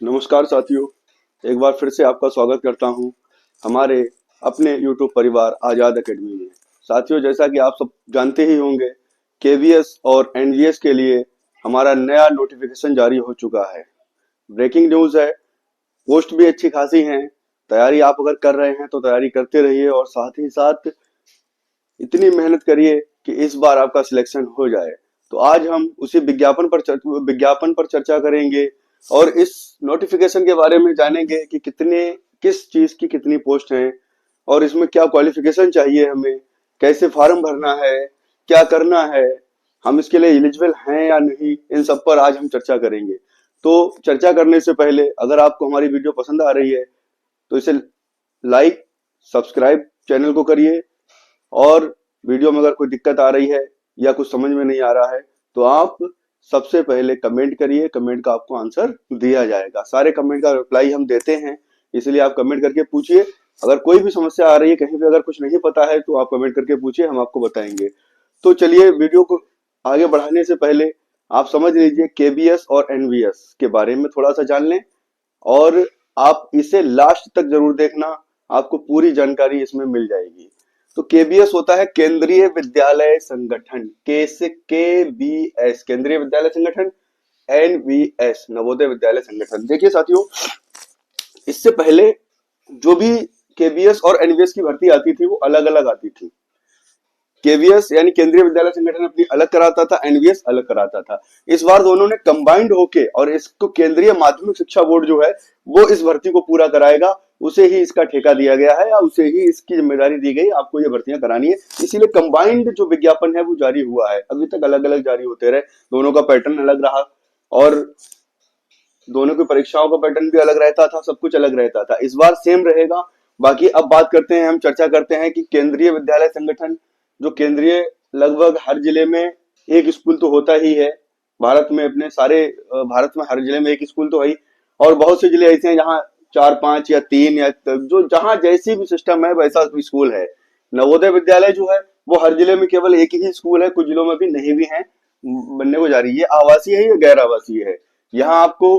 नमस्कार साथियों, एक बार फिर से आपका स्वागत करता हूं हमारे अपने YouTube परिवार आजाद एकेडमी में। साथियों, जैसा कि आप सब जानते ही होंगे, केवीएस और एनवीएस के लिए हमारा नया नोटिफिकेशन जारी हो चुका है। ब्रेकिंग न्यूज है, पोस्ट भी अच्छी खासी हैं। तैयारी आप अगर कर रहे हैं तो तैयारी करते रहिए और साथ ही साथ इतनी मेहनत करिए कि इस बार आपका सिलेक्शन हो जाए। तो आज हम उसी विज्ञापन पर चर्चा करेंगे और इस नोटिफिकेशन के बारे में जानेंगे कि किस चीज की कितनी पोस्ट हैं और इसमें क्या क्वालिफिकेशन चाहिए, हमें कैसे फॉर्म भरना है, क्या करना है, हम इसके लिए एलिजिबल हैं या नहीं, इन सब पर आज हम चर्चा करेंगे। तो चर्चा करने से पहले अगर आपको हमारी वीडियो पसंद आ रही है तो इसे लाइक, सब्सक्राइब चैनल को करिए और वीडियो में अगर कोई दिक्कत आ रही है या कुछ समझ में नहीं आ रहा है तो आप सबसे पहले कमेंट करिए। कमेंट का आपको आंसर दिया जाएगा। सारे कमेंट का रिप्लाई हम देते हैं, इसलिए आप कमेंट करके पूछिए। अगर कोई भी समस्या आ रही है, कहीं भी अगर कुछ नहीं पता है तो आप कमेंट करके पूछिए, हम आपको बताएंगे। तो चलिए, वीडियो को आगे बढ़ाने से पहले आप समझ लीजिए केबीएस और एनवीएस के बारे में थोड़ा सा जान लें और आप इसे लास्ट तक जरूर देखना, आपको पूरी जानकारी इसमें मिल जाएगी। तो केबीएस होता है केंद्रीय विद्यालय संगठन, केबीएस केंद्रीय विद्यालय संगठन, एनवीएस नवोदय विद्यालय संगठन। देखिए साथियों, इससे पहले जो भी केबीएस और एनवीएस की भर्ती आती थी वो अलग अलग आती थी। केवीएस यानी केंद्रीय विद्यालय संगठन अपनी अलग कराता था, एनवीएस अलग कराता था। इस बार दोनों ने कंबाइंड होके और इसको केंद्रीय माध्यमिक शिक्षा बोर्ड जो है वो इस भर्ती को पूरा कराएगा, उसे ही इसका ठेका दिया गया है या उसे ही इसकी जिम्मेदारी दी गई, आपको ये भर्तियां करानी है। इसीलिए कंबाइंड जो विज्ञापन है वो जारी हुआ है। अभी तक अलग अलग जारी होते रहे, दोनों का पैटर्न अलग रहा और दोनों की परीक्षाओं का पैटर्न भी अलग रहता था, सब कुछ अलग रहता था। इस बार सेम रहेगा। बाकी अब बात करते हैं, हम चर्चा करते हैं कि केंद्रीय विद्यालय संगठन जो केंद्रीय, लगभग हर जिले में एक स्कूल तो होता ही है। भारत में अपने सारे भारत में हर जिले में एक स्कूल तो है ही, और बहुत से जिले ऐसे हैं जहाँ 4 5 या 3 या जो जहाँ जैसी भी सिस्टम है वैसा स्कूल है। नवोदय विद्यालय जो है वो हर जिले में केवल एक ही स्कूल है, कुछ जिलों में भी नहीं भी है, बनने को जा रही है। ये आवासीय है या गैर आवासीय है। यहाँ आपको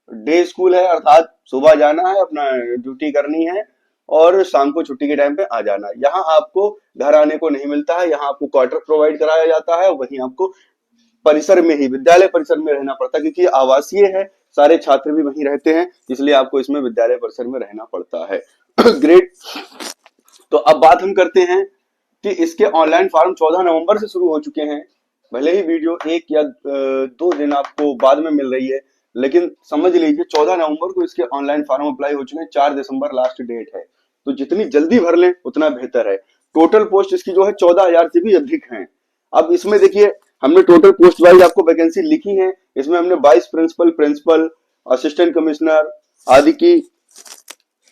डे स्कूल है, अर्थात सुबह जाना है, अपना ड्यूटी करनी है और शाम को छुट्टी के टाइम पे आ जाना। यहाँ आपको घर आने को नहीं मिलता है, यहाँ आपको क्वार्टर प्रोवाइड कराया जाता है, वहीं आपको परिसर में ही, विद्यालय परिसर में रहना पड़ता है, क्योंकि आवासीय है, सारे छात्र भी वहीं रहते हैं, इसलिए आपको इसमें विद्यालय परिसर में रहना पड़ता है। ग्रेट। तो अब बात हम करते हैं कि इसके ऑनलाइन फॉर्म 14 नवंबर से शुरू हो चुके हैं। भले ही वीडियो 1 या 2 दिन आपको बाद में मिल रही है, लेकिन समझ लीजिए 14 नवंबर को इसके ऑनलाइन फॉर्म अप्लाई हो चुके हैं। 4 दिसंबर लास्ट डेट है, तो जितनी जल्दी भर लें उतना बेहतर है। टोटल पोस्ट इसकी जो है 14,000 से भी अधिक है। अब इसमें देखिए, हमने टोटल पोस्ट वाइज आपको वैकेंसी लिखी है। इसमें हमने 22 प्रिंसिपल, असिस्टेंट कमिश्नर आदि की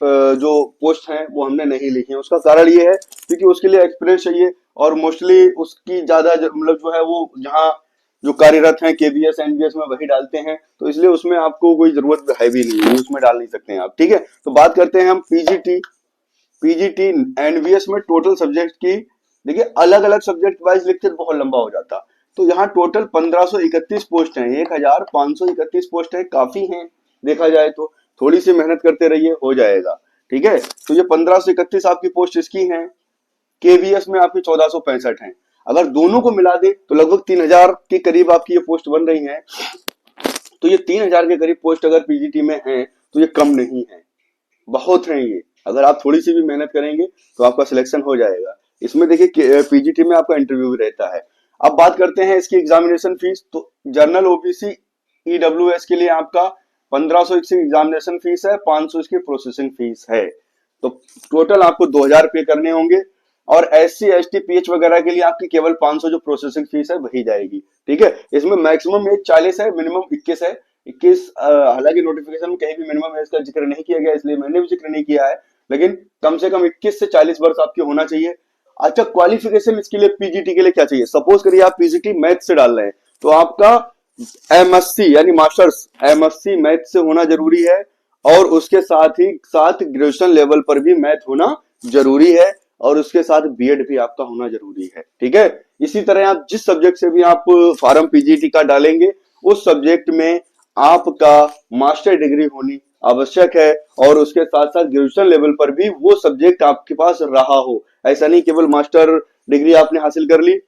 जो पोस्ट हैं वो हमने नहीं लिखी है। उसका कारण ये है क्योंकि उसके लिए एक्सपीरियंस चाहिए और मोस्टली उसकी ज्यादा मतलब जो है वो जहाँ जो कार्यरत हैं केबीएस एनबीएस में वही डालते हैं, तो इसलिए उसमें आपको कोई जरूरत है भी नहीं है, उसमें डाल नहीं सकते हैं आप। ठीक है, तो बात करते हैं हम पीजीटी एनबीएस में टोटल सब्जेक्ट की। देखिए, अलग अलग सब्जेक्ट वाइज लिखते तो बहुत लंबा हो जाता, तो यहाँ टोटल 1531 पोस्ट हैं, 1531 पोस्ट है, काफी हैं देखा जाए तो। थोड़ी सी मेहनत करते रहिए, हो जाएगा। ठीक है, तो ये 1531 आपकी पोस्ट इसकी हैं। केवीएस में आपकी 1465 हैं। अगर दोनों को मिला दे तो लगभग 3000 के करीब आपकी ये पोस्ट बन रही हैं। तो ये 3000 के करीब पोस्ट अगर पीजीटी में है तो ये कम नहीं है, बहुत है ये। अगर आप थोड़ी सी भी मेहनत करेंगे तो आपका सिलेक्शन हो जाएगा। इसमें देखिए पीजीटी में आपका इंटरव्यू भी रहता है। अब बात करते हैं इसकी एग्जामिनेशन फीस। तो जनरल ओबीसी ईडब्ल्यूएस के लिए आपका 1500 इसकी एग्जामिनेशन फीस है, 500 इसकी प्रोसेसिंग फीस है। तो टोटल आपको 2000 पे करने होंगे और एससी एसटी पीएच वगैरह के लिए आपकी केवल 500 जो प्रोसेसिंग फीस है वही जाएगी। ठीक है, इसमें मैक्सिमम एज 40 है, मिनिमम 21 है। 21 हालांकि नोटिफिकेशन में कहीं भी मिनिमम एज का जिक्र नहीं किया गया, इसलिए मैंने भी जिक्र नहीं किया है, लेकिन कम से कम 21 से 40 वर्ष आपके होना चाहिए। अच्छा, क्वालिफिकेशन इसके लिए पीजीटी के लिए क्या चाहिए? सपोज करिए आप पीजीटी मैथ से डाल रहे हैं तो आपका एमएससी यानी मास्टर्स एमएससी मैथ से होना जरूरी है और उसके साथ ही साथ ग्रेजुएशन लेवल पर भी मैथ होना जरूरी है और उसके साथ बीएड भी आपका होना जरूरी है। ठीक है, इसी तरह आप जिस सब्जेक्ट से भी आप फॉर्म पीजीटी का डालेंगे उस सब्जेक्ट में आपका मास्टर डिग्री होनी आवश्यक है, और उसके साथ साथ ग्रेजुएशन लेवल पर भी वो सब्जेक्ट आपके पास रहा हो। ऐसा नहीं केवल मास्टर डिग्री आपने हासिल कर ली,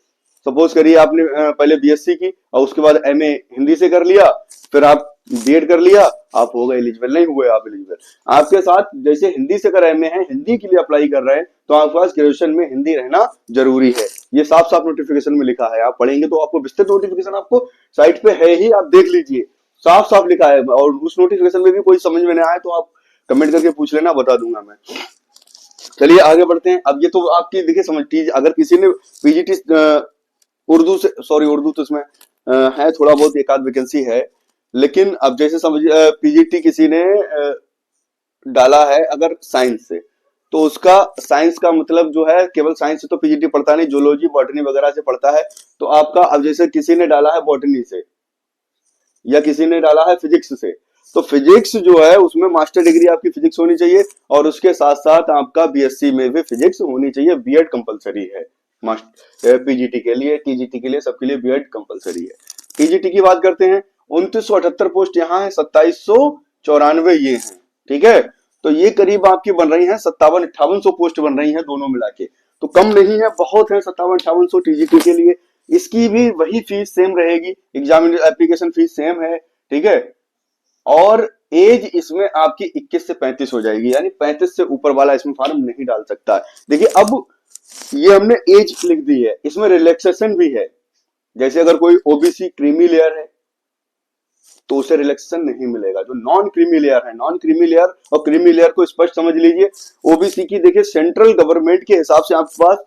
सपोज करिए आपने पहले बीएससी की और उसके बाद एमए हिंदी से कर लिया, फिर आप बीएड कर लिया, आप हो गए एलिजिबल, नहीं हुए आप एलिजिबल। आपके साथ जैसे हिंदी से अगर एमए है, हिंदी के लिए अप्लाई कर रहे हैं, तो आपके पास ग्रेजुएशन में हिंदी रहना जरूरी है। ये साफ साफ नोटिफिकेशन में लिखा है, आप पढ़ेंगे तो आपको विस्तृत नोटिफिकेशन आपको साइट पे है ही, आप देख लीजिए, साफ साफ लिखा है। और उस नोटिफिकेशन में भी कोई समझ में नहीं आए तो आप कमेंट करके पूछ लेना, बता दूंगा मैं। चलिए आगे बढ़ते हैं। अब ये तो आपकी देखिए समझ लीजिए, अगर किसी ने पीजीटी उर्दू से, सॉरी उर्दू तो इसमें है थोड़ा बहुत, एक आध वैकेंसी है, लेकिन अब जैसे समझिए पीजीटी किसी ने डाला है अगर साइंस से, तो उसका साइंस का मतलब जो है केवल साइंस से तो पीजीटी पढ़ता नहीं, जूलॉजी बॉटनी वगैरह से पढ़ता है। तो आपका अब जैसे किसी ने डाला है बॉटनी से या किसी ने डाला है फिजिक्स से, तो फिजिक्स जो है उसमें मास्टर डिग्री आपकी फिजिक्स होनी चाहिए, और उसके साथ साथ आपका बीएससी में भी फिजिक्स होनी चाहिए, बीएड कंपलसरी है मास्टर पीजीटी के लिए, टीजीटी के लिए, सबके लिए बीएड कंपलसरी है। टीजीटी की बात करते हैं, 2978 पोस्ट यहाँ है, 2794 ये हैं, ठीक है। तो ये करीब आपकी बन रही है 57-5800 पोस्ट बन रही है दोनों मिला के, तो कम नहीं है, बहुत है 57-5800 टीजीटी के लिए। इसकी भी वही फीस सेम रहेगी, एग्जाम एप्लीकेशन फीस सेम है, ठीक है। और एज इसमें आपकी 21 से 35 हो जाएगी, यानी 35 से ऊपर वाला इसमें फॉर्म नहीं डाल सकता है। देखिए अब ये हमने एज लिख दी है, इसमें रिलैक्सेशन भी है। जैसे अगर कोई ओबीसी क्रीमी लेयर है तो उसे रिलैक्सेशन नहीं मिलेगा। जो नॉन क्रीमी लेयर है, नॉन क्रीमी लेयर और क्रीमी लेयर को स्पष्ट समझ लीजिए। ओबीसी की देखिए सेंट्रल गवर्नमेंट के हिसाब से आपके पास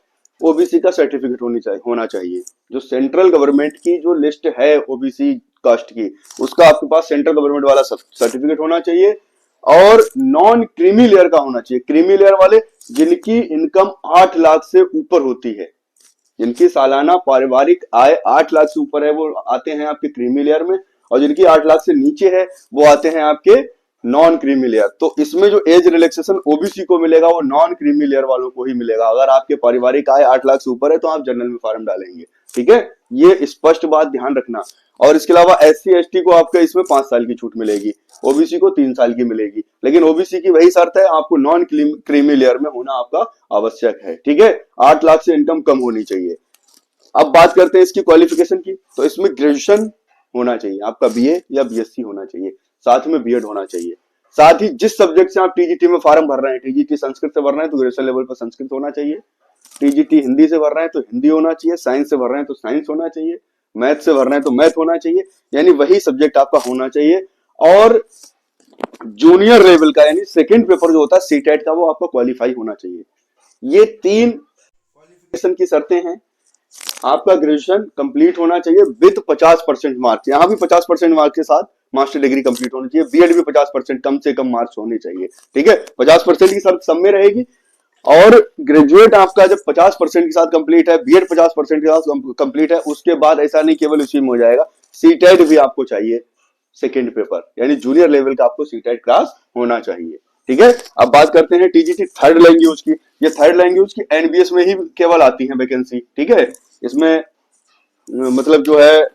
ओबीसी का सर्टिफिकेट होना चाहिए। जो सेंट्रल गवर्नमेंट की जो लिस्ट है ओबीसी कास्ट की, उसका आपके पास सेंट्रल गवर्नमेंट वाला सर्टिफिकेट होना चाहिए, और नॉन क्रीमी लेयर का होना चाहिए। क्रीमी लेयर वाले जिनकी इनकम 8 लाख से ऊपर होती है, जिनकी सालाना पारिवारिक आय 8 लाख से ऊपर है, वो आते हैं आपके क्रीमी लेयर में, और जिनकी 8 लाख से नीचे है वो आते हैं आपके नॉन क्रीमी लेयर। तो इसमें जो एज रिलैक्सेशन ओबीसी को मिलेगा वो नॉन क्रीमी लेयर वालों को ही मिलेगा। अगर आपके पारिवारिक आय 8 लाख से ऊपर है तो आप जनरल में फॉर्म डालेंगे, ठीक है, ये स्पष्ट बात ध्यान रखना। और इसके अलावा एससी एसटी को आपका इसमें 5 साल की छूट मिलेगी, ओबीसी को 3 साल की मिलेगी, लेकिन ओबीसी की वही शर्त है, आपको नॉन क्रीमी लेयर में होना आपका आवश्यक है, ठीक है। 8 लाख से इनकम कम होनी चाहिए। अब बात करते हैं इसकी क्वालिफिकेशन की, तो इसमें ग्रेजुएशन होना चाहिए, आपका बीए या बीएससी होना चाहिए, साथ में बीएड होना चाहिए। साथ ही जिस सब्जेक्ट से आप टीजीटी में फॉर्म भर रहे हैं, टीजीटी संस्कृत से भर रहे हैं तो ग्रेजुएशन लेवल पर संस्कृत होना चाहिए, टीजीटी हिंदी से भर रहे हैं तो हिंदी होना चाहिए, साइंस से भर रहे हैं तो साइंस होना चाहिए, मैथ से भर रहे हैं तो मैथ होना चाहिए, यानी वही सब्जेक्ट आपका होना चाहिए। और जूनियर लेवल का यानी सेकंड पेपर जो होता है सीटेट का, वो आपका क्वालिफाई होना चाहिए। ये 3 क्वालिफिकेशन की शर्तें हैं। आपका ग्रेजुएशन कंप्लीट होना चाहिए विद 50% मार्क्स, यहाँ भी 50% मार्क्स के साथ मास्टर डिग्री कंप्लीट होनी चाहिए, बीएड भी 50% कम से कम मार्क्स होने चाहिए, ठीक है। 50% की शर्त सब में रहेगी। और ग्रेजुएट आपका जब 50% के साथ कंप्लीट है, बीएड 50% के साथ कंप्लीट है, उसके बाद ऐसा नहीं केवल उसी में हो जाएगा, सीटेट भी आपको चाहिए सेकेंड पेपर, यानी जूनियर लेवल का आपको सीटेट क्लास होना चाहिए, ठीक है। अब बात करते हैं टीजीटी थर्ड लैंग्वेज की। ये थर्ड लैंग्वेज की एनबीएस में ही केवल आती है वैकेंसी, ठीक है। इसमें मतलब जो है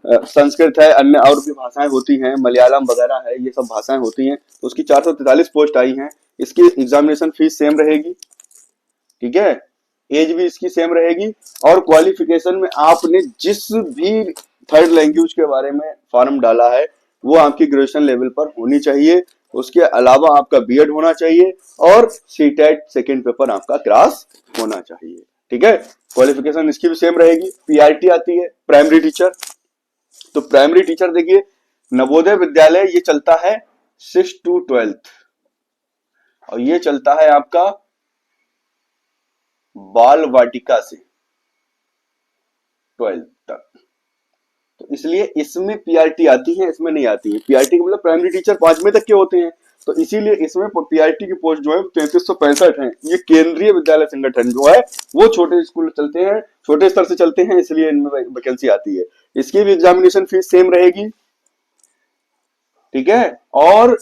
संस्कृत है, अन्य और भी भाषाएं होती हैं, मलयालम वगैरह है, ये सब भाषाएं होती हैं। तो उसकी 443 पोस्ट आई हैं। इसकी एग्जामिनेशन फीस सेम रहेगी, ठीक है, एज भी इसकी सेम रहेगी, और क्वालिफिकेशन में आपने जिस भी थर्ड लैंग्वेज के बारे में फॉर्म डाला है वो आपकी ग्रेजुएशन लेवल पर होनी चाहिए। उसके अलावा आपका बीएड होना चाहिए, और सीटेट सेकेंड पेपर आपका क्रॉस होना चाहिए, ठीक है। क्वालिफिकेशन इसकी भी सेम रहेगी। पीआरटी आती है प्राइमरी टीचर। तो प्राइमरी टीचर देखिए, नवोदय विद्यालय ये चलता है 6 to 12th, और ये चलता है आपका बाल वाटिका से 12th तक। तो इसलिए इसमें पीआरटी आती है, इसमें नहीं आती है। पीआरटी का मतलब प्राइमरी टीचर 5वीं तक के होते हैं, तो इसीलिए इसमें पीआरटी की पोस्ट जो है 3365 है। ये केंद्रीय विद्यालय संगठन जो है वो छोटे स्कूल चलते हैं, छोटे स्तर से चलते हैं, इसलिए इनमें वैकेंसी आती है। इसकी भी एग्जामिनेशन फीस सेम रहेगी, ठीक है। और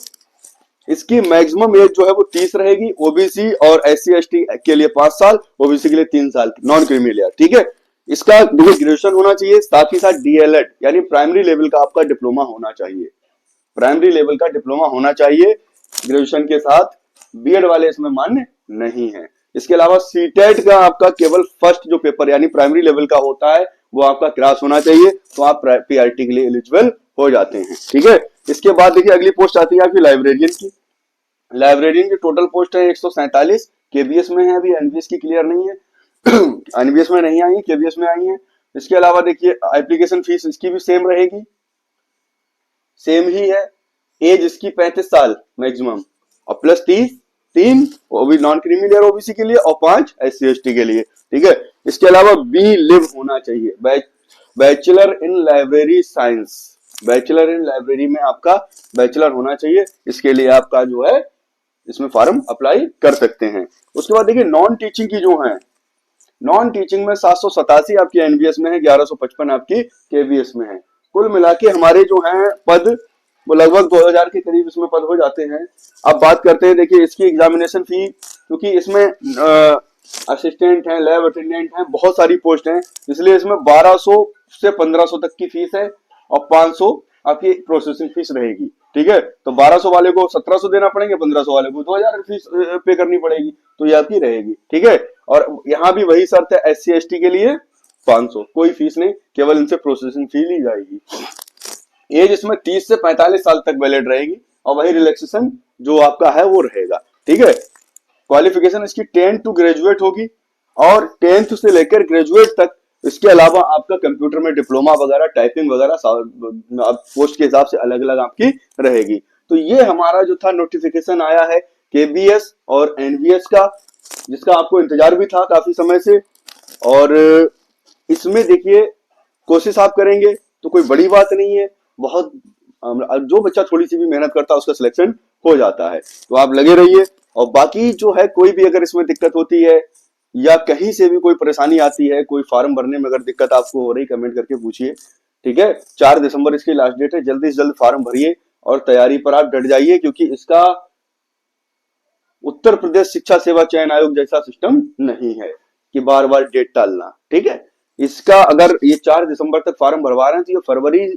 इसकी मैक्सिमम एज जो है वो 30 रहेगी। ओबीसी और एससी एसटी के लिए 5 साल, ओबीसी के लिए 3 साल, नॉन क्रीमी लेयर, ठीक है। इसका ग्रेजुएशन होना चाहिए, साथ ही साथ डीएलएड यानी प्राइमरी लेवल का आपका डिप्लोमा होना चाहिए, प्राइमरी लेवल का डिप्लोमा होना चाहिए ग्रेजुएशन के साथ, बीएड वाले इसमें मान्य नहीं है। इसके अलावा सीटेट का आपका केवल फर्स्ट जो पेपर यानी प्राइमरी लेवल का होता है वो आपका क्रॉस होना चाहिए, तो आप पीआरटी के लिए एलिजिबल हो जाते हैं। ठीक है, इसके बाद देखिए अगली पोस्ट आती है आपकी लाइब्रेरियन की। लाइब्रेरियन की टोटल पोस्ट है 147, केबीएस में है, अभी एनबीएस की क्लियर नहीं है एनबीएस में नहीं आई है, केबीएस में आई है। इसके अलावा देखिए एप्लीकेशन फीस इसकी भी सेम रहेगी, सेम ही है। एज इसकी 35 साल मैक्सिमम और प्लस 3 वो भी नॉन क्रीमी लेयर ओबीसी के लिए और 5 एससी एसटी के लिए। ठीक है, इसके अलावा बी लिव होना चाहिए, bachelor in library science, bachelor in library में आपका बैचलर होना चाहिए। इसके लिए आपका जो है इसमें फॉर्म अप्लाई कर सकते हैं। उसके बाद देखिए नॉन टीचिंग की जो है, नॉन टीचिंग में 787 आपकी एनबीएस में है, 1155 आपकी केवीएस में है। कुल मिला के हमारे जो हैं पद वो लगभग 2000 के करीब इसमें पद हो जाते हैं। अब बात करते हैं देखिए इसकी एग्जामिनेशन फी, क्योंकि इसमें असिस्टेंट हैं, लैब अटेंडेंट हैं, बहुत सारी पोस्ट हैं, इसलिए इसमें 1200 से 1500 तक की फीस है और 500 आपकी प्रोसेसिंग फीस रहेगी। ठीक है, तो 1200 वाले को 1700 देना पड़ेंगे, 1500 वाले को 2000 फीस पे करनी पड़ेगी, तो ये आपकी रहेगी। ठीक है, और यहाँ भी वही शर्त है, एससी एसटी के लिए 500, कोई फीस नहीं, केवल इनसे प्रोसेसिंग फी ली जाएगी। एज इसमें 30 से 45 साल तक वैलिड रहेगी और वही रिलैक्सेशन जो आपका है वो रहेगा। ठीक है, क्वालिफिकेशन इसकी 10 टू ग्रेजुएट होगी और 10th से लेकर ग्रेजुएट तक। इसके अलावा आपका कंप्यूटर में डिप्लोमा वगैरह, टाइपिंग वगैरह पोस्ट के हिसाब से अलग अलग आपकी रहेगी। तो ये हमारा जो था नोटिफिकेशन आया है केबीएस और एनबीएस का, जिसका आपको इंतजार भी था काफी समय से। और इसमें देखिए कोशिश आप करेंगे तो कोई बड़ी बात नहीं है, बहुत जो बच्चा थोड़ी सी भी मेहनत करता है उसका सिलेक्शन हो जाता है, तो आप लगे रहिए। और बाकी जो है कोई भी अगर इसमें दिक्कत होती है या कहीं से भी कोई परेशानी आती है, कोई फॉर्म भरने में अगर दिक्कत आपको हो रही, कमेंट करके पूछिए। ठीक है, 4 दिसंबर इसकी लास्ट डेट है, जल्दी से जल्द फॉर्म भरिए और तैयारी पर आप डट जाइए, क्योंकि इसका उत्तर प्रदेश शिक्षा सेवा चयन आयोग जैसा सिस्टम नहीं है कि बार बार डेट टालना। ठीक है, इसका अगर ये 4 दिसंबर तक फॉर्म भरवा रहे हैं तो ये फरवरी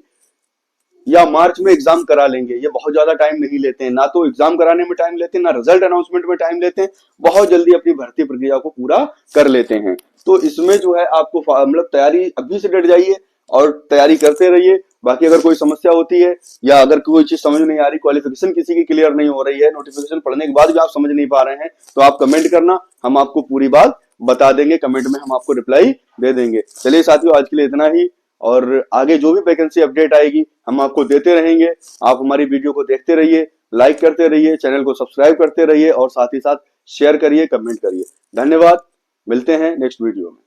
या मार्च में एग्जाम करा लेंगे। ये बहुत ज्यादा टाइम नहीं लेते हैं, ना तो एग्जाम कराने में टाइम लेते हैं, ना रिजल्ट अनाउंसमेंट में टाइम लेते हैं, बहुत जल्दी अपनी भर्ती प्रक्रिया को पूरा कर लेते हैं। तो इसमें जो है आपको मतलब तैयारी अभी से डट जाइए और तैयारी करते रहिए। बाकी अगर कोई समस्या होती है या अगर कोई चीज समझ नहीं आ रही, क्वालिफिकेशन किसी की क्लियर नहीं हो रही है, नोटिफिकेशन पढ़ने के बाद भी आप समझ नहीं पा रहे हैं, तो आप कमेंट करना, हम आपको पूरी बात बता देंगे, कमेंट में हम आपको रिप्लाई दे देंगे। चलिए साथियों, आज के लिए इतना ही, और आगे जो भी वैकेंसी अपडेट आएगी हम आपको देते रहेंगे। आप हमारी वीडियो को देखते रहिए, लाइक करते रहिए, चैनल को सब्सक्राइब करते रहिए और साथ ही साथ शेयर करिए, कमेंट करिए। धन्यवाद, मिलते हैं नेक्स्ट वीडियो में।